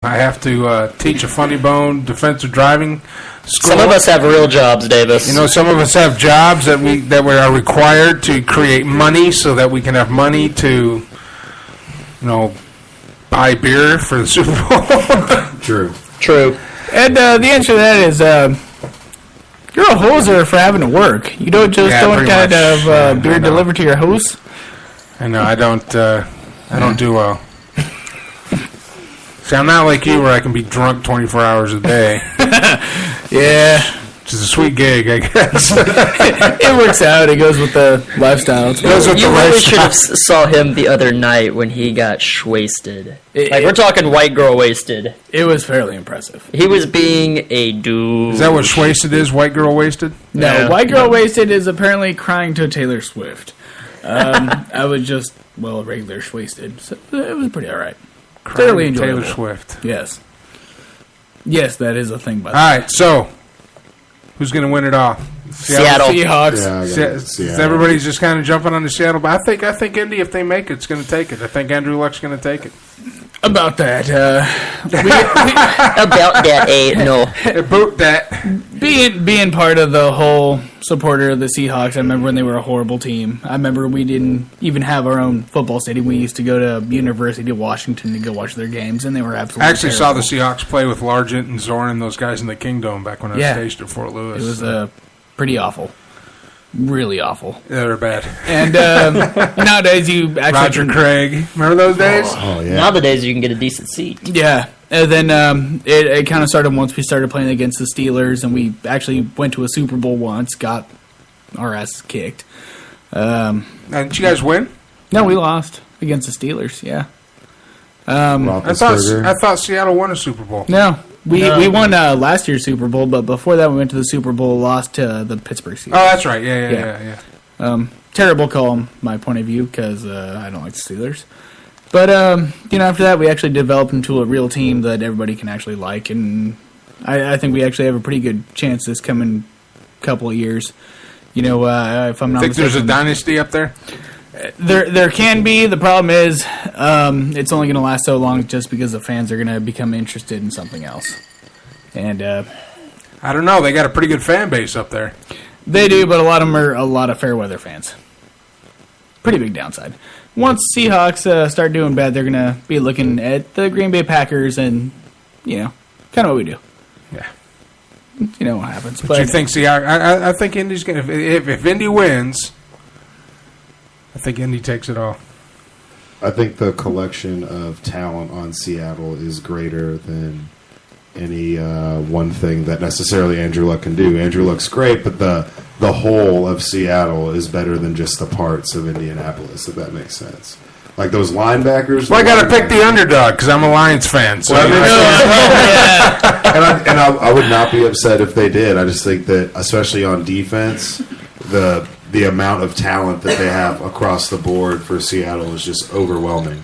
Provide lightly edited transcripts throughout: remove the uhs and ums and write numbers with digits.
I have to teach a funny bone defensive driving school. Some of us have real jobs, Davis. You know, some of us have jobs that we are required to create money so that we can have money to, buy beer for the Super Bowl. True. And the answer to that is you're a hoser for having to work. You don't just have beer delivered to your house. I know. I don't do well. See, I'm not like you where I can be drunk 24 hours a day. Yeah. Which is a sweet gig, I guess. It works out. It goes with the lifestyle. You really should have saw him the other night when he got shwasted. We're talking white girl wasted. It was fairly impressive. He was being a dude. Is that what shwasted is? White girl wasted? No, white girl wasted is apparently crying to Taylor Swift. I was just, regular shwasted. So it was pretty all right. Thoroughly enjoyable. Taylor Swift. Yes. Yes, that is a thing. By the way. All right, so who's going to win it all? Seattle Seahawks. Yeah, everybody's just kind of jumping on the Seattle, but I think Indy, if they make it, it's going to take it. I think Andrew Luck's going to take it. About that, about that, no. About that. Being part of the whole supporter of the Seahawks, I remember when they were a horrible team. I remember we didn't even have our own football stadium. We used to go to University of Washington to go watch their games, and they were absolutely I actually terrible. saw the Seahawks play with Largent and Zorn and those guys in the Kingdom back when I was stationed at Fort Lewis. It was pretty awful. Really awful. Yeah, they're bad. And nowadays you actually... Roger Craig. Remember those days? Oh, yeah. Nowadays you can get a decent seat. Yeah. And then it kind of started once we started playing against the Steelers, and we actually went to a Super Bowl once, got our ass kicked. And did you guys win? No, we lost against the Steelers, yeah. I thought Seattle won a Super Bowl. No. We won last year's Super Bowl, but before that we went to the Super Bowl, lost to the Pittsburgh Steelers. Oh, that's right. Yeah. Terrible call, from my point of view, because I don't like the Steelers. But, after that, we actually developed into a real team that everybody can actually like, and I think we actually have a pretty good chance this coming couple of years. If I'm not think mistaken, there's a dynasty up there? There can be. The problem is it's only going to last so long just because the fans are going to become interested in something else. And I don't know. They got a pretty good fan base up there. They do, but a lot of them are a lot of fair weather fans. Pretty big downside. Once Seahawks start doing bad, they're going to be looking at the Green Bay Packers and, kind of what we do. Yeah. You know what happens. But you think Seahawks... I think Indy's going to... If Indy wins... I think Indy takes it all. I think the collection of talent on Seattle is greater than any one thing that necessarily Andrew Luck can do. Andrew Luck's great, but the whole of Seattle is better than just the parts of Indianapolis, if that makes sense. Like those linebackers. Well, I got to pick the underdog because I'm a Lions fan. So and I would not be upset if they did. I just think that, especially on defense, the amount of talent that they have across the board for Seattle is just overwhelming.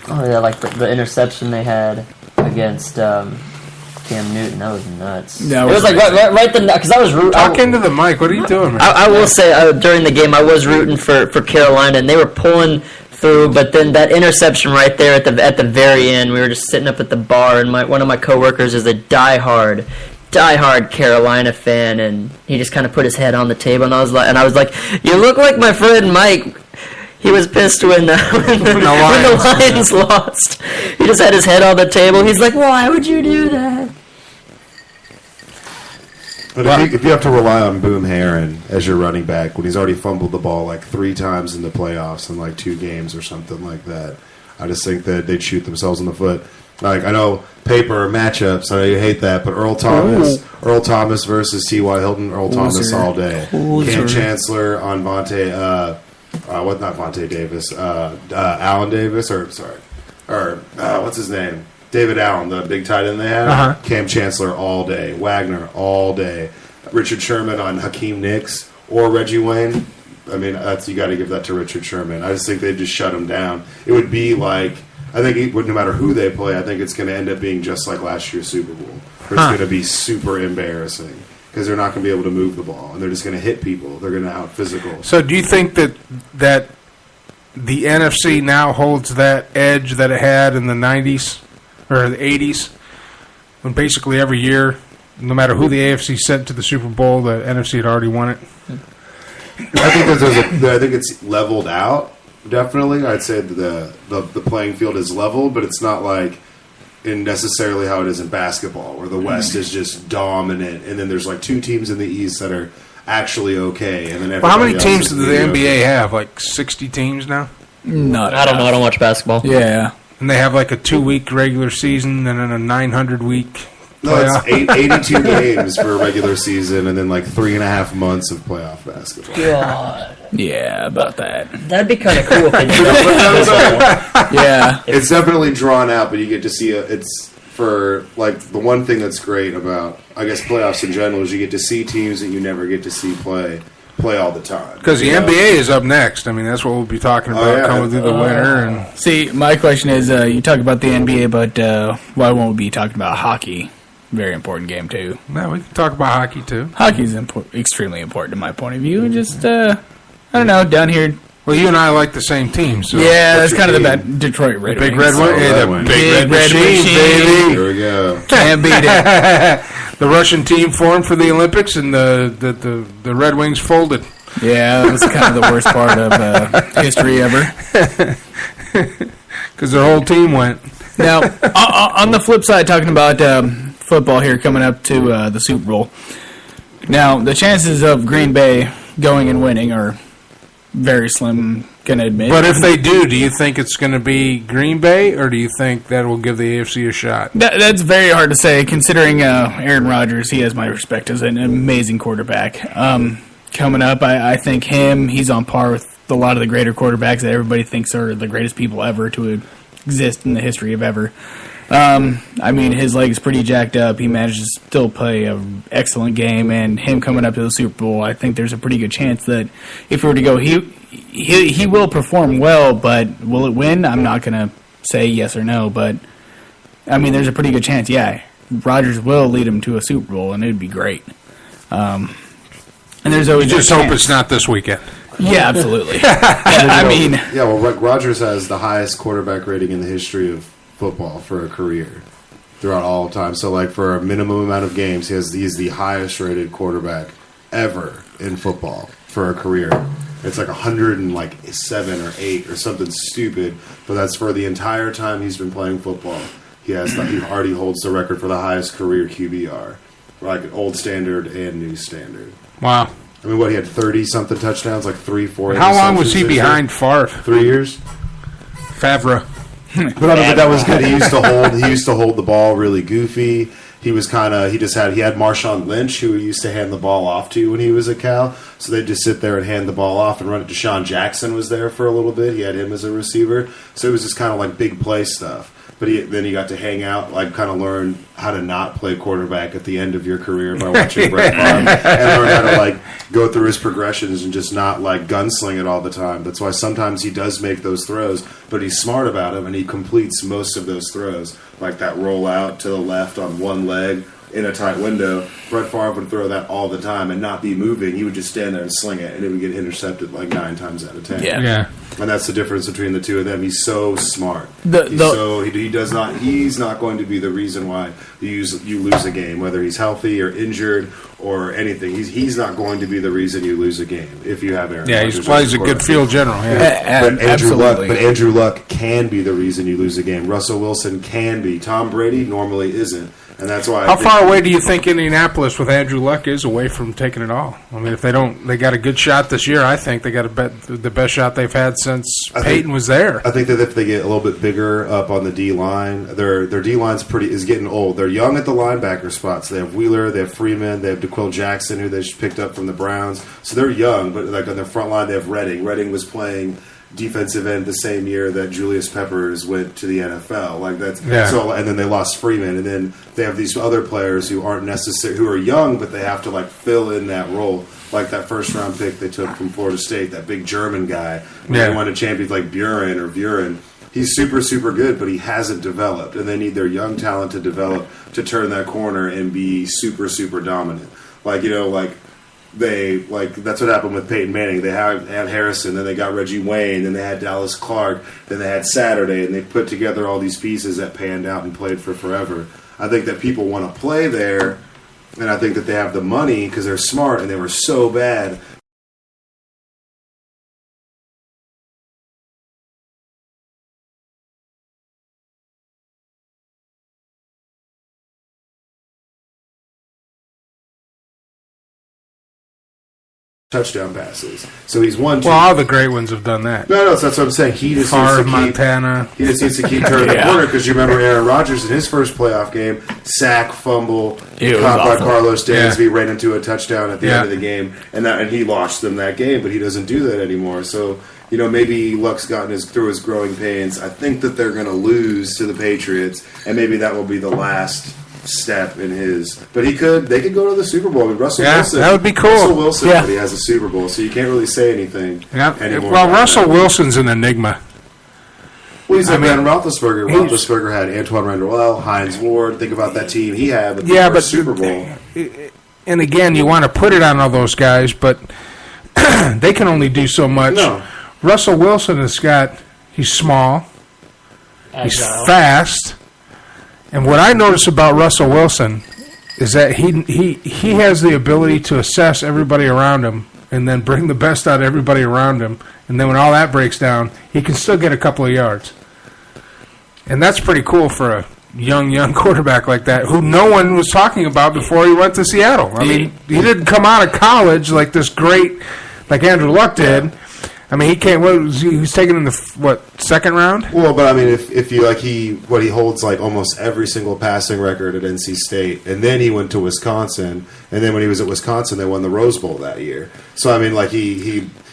Oh, yeah, like the interception they had against Cam Newton. That was nuts. No, it was like right because I was rooting. Talk into the mic. What are you doing, man? I will say, during the game, I was rooting for Carolina, and they were pulling through, but then that interception right there at the very end, we were just sitting up at the bar, and one of my coworkers is a diehard Carolina fan, and he just kind of put his head on the table, and I was like, you look like my friend Mike. He was pissed when the Lions lost. He just had his head on the table. He's like, why would you do that? But if you have to rely on Boom Herron as your running back when he's already fumbled the ball like 3 times in the playoffs in like 2 games or something like that, I just think that they'd shoot themselves in the foot. Like, I know paper matchups, I know you hate that, but Earl Thomas versus T.Y. Hilton, Earl Thomas all day. Cam Chancellor on not Vontae Davis, Allen Davis, what's his name? David Allen, the big tight end they have. Uh-huh. Cam Chancellor all day. Wagner all day. Richard Sherman on Hakeem Nicks or Reggie Wayne. I mean, you got to give that to Richard Sherman. I just think they'd just shut him down. It would be like, I think no matter who they play, I think it's going to end up being just like last year's Super Bowl. It's going to be super embarrassing because they're not going to be able to move the ball and they're just going to hit people. They're going to out physical. So, do you think that the NFC now holds that edge that it had in the 90s or the 80s? when basically every year, no matter who the AFC sent to the Super Bowl, the NFC had already won it? I think it's leveled out. Definitely, I'd say the playing field is leveled, but it's not like in necessarily how it is in basketball, where the West is just dominant, and then there's like 2 teams in the East that are actually okay, and then how many teams does the NBA have? Like 60 teams now? Not I don't know. I don't watch basketball. Yeah. And they have like a 2-week regular season and then a 900-week. No, it's 82 games for a regular season, and then like 3.5 months of playoff basketball. God. Yeah, about that. That'd be kind of cool if they did that. Yeah. It's definitely drawn out, but you get to see it's for like the one thing that's great about I guess playoffs in general is you get to see teams that you never get to see play all the time. Because the NBA is up next. I mean, that's what we'll be talking about coming through the winter. And See, my question is, you talk about the NBA, but why won't we be talking about hockey? Very important game, too. no, we can talk about hockey too. Hockey's extremely important in my point of view. Just, I don't know, down here. Well, you and I like the same team. So Yeah, that's your kind of the team? bad Detroit Red Big Wings. Red Wing. Red Yeah, the Wing. Big Red Red Machine, Machine. baby. There we go. Can't beat it. The Russian team formed for the Olympics, and the Red Wings folded. Yeah, that was kind of the worst part of history ever. Because their whole team went. Now, on the flip side, talking about football here coming up to the Super Bowl. Now, the chances of Green Bay going and winning are very slim, gonna admit. But if they do you think it's going to be Green Bay, or do you think that will give the AFC a shot? That's very hard to say, considering Aaron Rodgers, he has my respect as an amazing quarterback. Coming up, I think he's on par with a lot of the greater quarterbacks that everybody thinks are the greatest people ever to exist in the history of ever. I mean, his leg is pretty jacked up. He managed to still play an excellent game, and him coming up to the Super Bowl, I think there's a pretty good chance that if we were to go, he will perform well, but will it win? I'm not going to say yes or no, but I mean, there's a pretty good chance, yeah. Rodgers will lead him to a Super Bowl, and it would be great. And there's always You just that hope chance. it's not this weekend. Yeah, absolutely. I mean, Yeah, well, Rodgers has the highest quarterback rating in the history of football for a career throughout all time. So, like, for a minimum amount of games, he's the highest rated quarterback ever in football for a career. It's like 107 or 8 or something stupid, but that's for the entire time he's been playing football. He already holds the record for the highest career QBR, like old standard and new standard. Wow. I mean, he had 30-something touchdowns, like 3-4. How long was he behind Favre? 3 years. Favre. But that was good. He used to hold the ball really goofy. He was he had Marshawn Lynch, who he used to hand the ball off to when he was at Cal. So they'd just sit there and hand the ball off and run it. Deshaun Jackson was there for a little bit. He had him as a receiver. So it was just kind of like big play stuff. But then he got to hang out, like kind of learn how to not play quarterback at the end of your career by watching Brett Favre, and learn how to like go through his progressions and just not like gunsling it all the time. That's why sometimes he does make those throws, but he's smart about them and he completes most of those throws, like that roll out to the left on one leg in a tight window. Brett Favre would throw that all the time and not be moving. He would just stand there and sling it, and it would get intercepted like 9 times out of 10. Yeah. And that's the difference between the two of them. He's so smart. He's not going to be the reason why you lose a game, whether he's healthy or injured or anything. He's not going to be the reason you lose a game if you have Aaron. Yeah, he's a good field general. Yeah. But Absolutely. Andrew Luck can be the reason you lose a game. Russell Wilson can be. Tom Brady normally isn't. And that's why. How far away do you think Indianapolis with Andrew Luck is away from taking it all? I mean, if they got a good shot this year. I think they got the best shot they've had since Peyton was there. I think that if they get a little bit bigger up on the D line, their D line's is getting old. They're young at the linebacker spots. They have Wheeler, they have Freeman, they have DeQuil Jackson, who they just picked up from the Browns. So they're young, but like on their front line, they have Redding. Redding was playing defensive end the same year that Julius Peppers went to the NFL. Like that's so, and then they lost Freeman, and then they have these other players who aren't necessary, who are young, but they have to like fill in that role. Like that first round pick they took from Florida State, that big German guy. They won a champion like Buren. He's super, super good, but he hasn't developed, and they need their young talent to develop to turn that corner and be super, super dominant. That's what happened with Peyton Manning. They had Harrison, then they got Reggie Wayne, then they had Dallas Clark, then they had Saturday, and they put together all these pieces that panned out and played for forever. I think that people want to play there, and I think that they have the money because they're smart, and they were so bad. Touchdown passes. So he's won. Well, all the great ones have done that. No, that's what I'm saying. He just Favre, needs to keep, Montana. He just needs to keep turning the corner because you remember Aaron Rodgers in his first playoff game, sack, fumble, caught by Carlos Dansby, ran into a touchdown at the end of the game, and he lost them that game. But he doesn't do that anymore. So maybe Luck's gotten through his growing pains. I think that they're going to lose to the Patriots, and maybe that will be the last step in his. But they could go to the Super Bowl. I mean, Russell Wilson. That would be cool. Russell Wilson, but he has a Super Bowl, so you can't really say anything anymore. Well, Russell Wilson's an enigma. Well, he's like Ben Roethlisberger. Roethlisberger had Antoine Randall, Hines Ward. Think about that team he had with the Super Bowl. And again, you want to put it on all those guys, but they can only do so much. No. Russell Wilson he's small, he's fast. And what I notice about Russell Wilson is that he has the ability to assess everybody around him and then bring the best out of everybody around him. And then when all that breaks down, he can still get a couple of yards. And that's pretty cool for a young quarterback like that, who no one was talking about before he went to Seattle. I mean, he didn't come out of college like this great, like Andrew Luck did. I mean, he was taken in the second round? Well, but I mean, if you he holds like almost every single passing record at NC State, and then he went to Wisconsin, and then when he was at Wisconsin, they won the Rose Bowl that year. So I mean,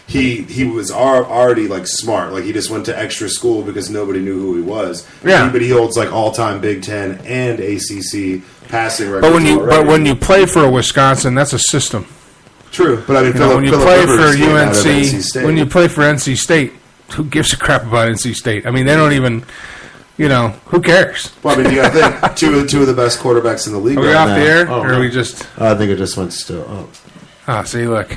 he was already like smart. Like he just went to extra school because nobody knew who he was. Yeah. But he holds like all-time Big Ten and ACC passing records. But when you play for a Wisconsin, that's a system. True, but I mean, when you play for UNC, when you play for NC State, who gives a crap about NC State? I mean, they don't even, who cares? Well, I mean, you got to think two of the best quarterbacks in the league. Are we off the air, or are we just? I think it just went still up. Ah, see, look.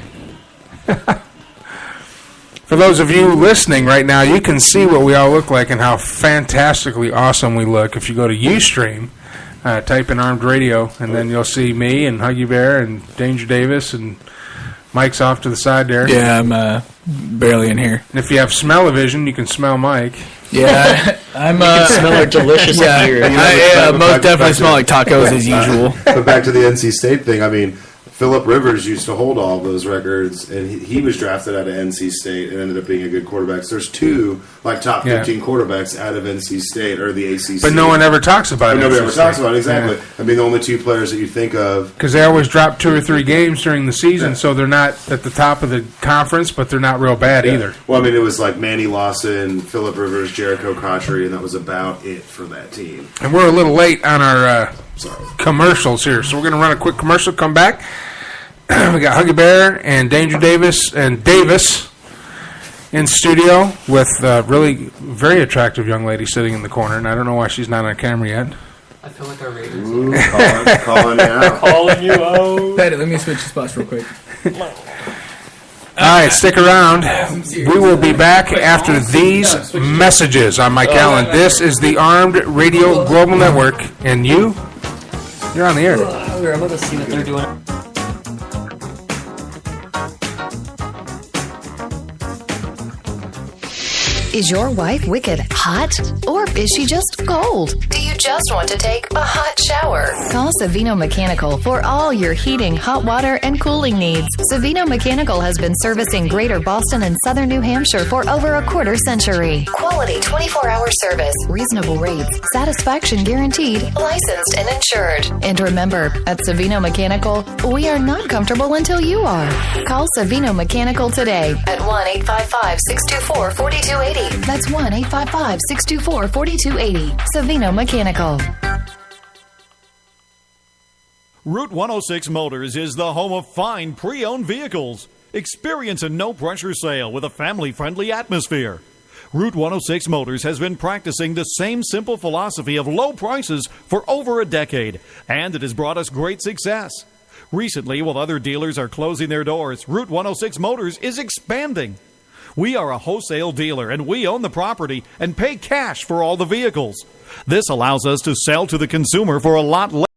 For those of you listening right now, you can see what we all look like and how fantastically awesome we look. If you go to Ustream, type in Armed Radio, and then you'll see me and Huggy Bear and Danger Davis and Mike's off to the side there. Yeah, I'm barely in here. And if you have smell-o-vision, you can smell Mike. Yeah, I'm. You can smell our delicious beer. I most definitely smell like tacos as usual. But back to the NC State thing, I mean, Phillip Rivers used to hold all of those records, and he was drafted out of NC State and ended up being a good quarterback. So there's two top 15 quarterbacks out of NC State or the ACC. But no one ever talks about it. Nobody ever talks about it, exactly. Yeah. I mean, the only two players that you think of. Because they always drop 2 or 3 games during the season, so they're not at the top of the conference, but they're not real bad either. Well, I mean, it was like Manny Lawson, Phillip Rivers, Jericho Cotchery, and that was about it for that team. And we're a little late on our commercials here, so we're going to run a quick commercial, come back. We got Huggy Bear and Danger Davis in studio with a really very attractive young lady sitting in the corner, and I don't know why she's not on camera yet. I feel like our ratings. Ooh, calling you out. Calling you out. Patty, let me switch spots real quick. All right, stick around. We will be back after these messages. I'm Mike Allen. This is the Armed Radio Global Network, and you're on the air. We're about to see what they're doing. Is your wife wicked hot? Or is she just cold? Do you just want to take a hot shower? Call Savino Mechanical for all your heating, hot water, and cooling needs. Savino Mechanical has been servicing Greater Boston and Southern New Hampshire for over a quarter century. Quality 24-hour service, reasonable rates, satisfaction guaranteed, licensed and insured. And remember, at Savino Mechanical, we are not comfortable until you are. Call Savino Mechanical today at 1-855-624-4280. That's 1-855-624-4280. Savino Mechanical. Route 106 Motors is the home of fine pre-owned vehicles. Experience a no-pressure sale with a family-friendly atmosphere. Route 106 Motors has been practicing the same simple philosophy of low prices for over a decade, and it has brought us great success. Recently, while other dealers are closing their doors, Route 106 Motors is expanding. We are a wholesale dealer, and we own the property and pay cash for all the vehicles. This allows us to sell to the consumer for a lot less.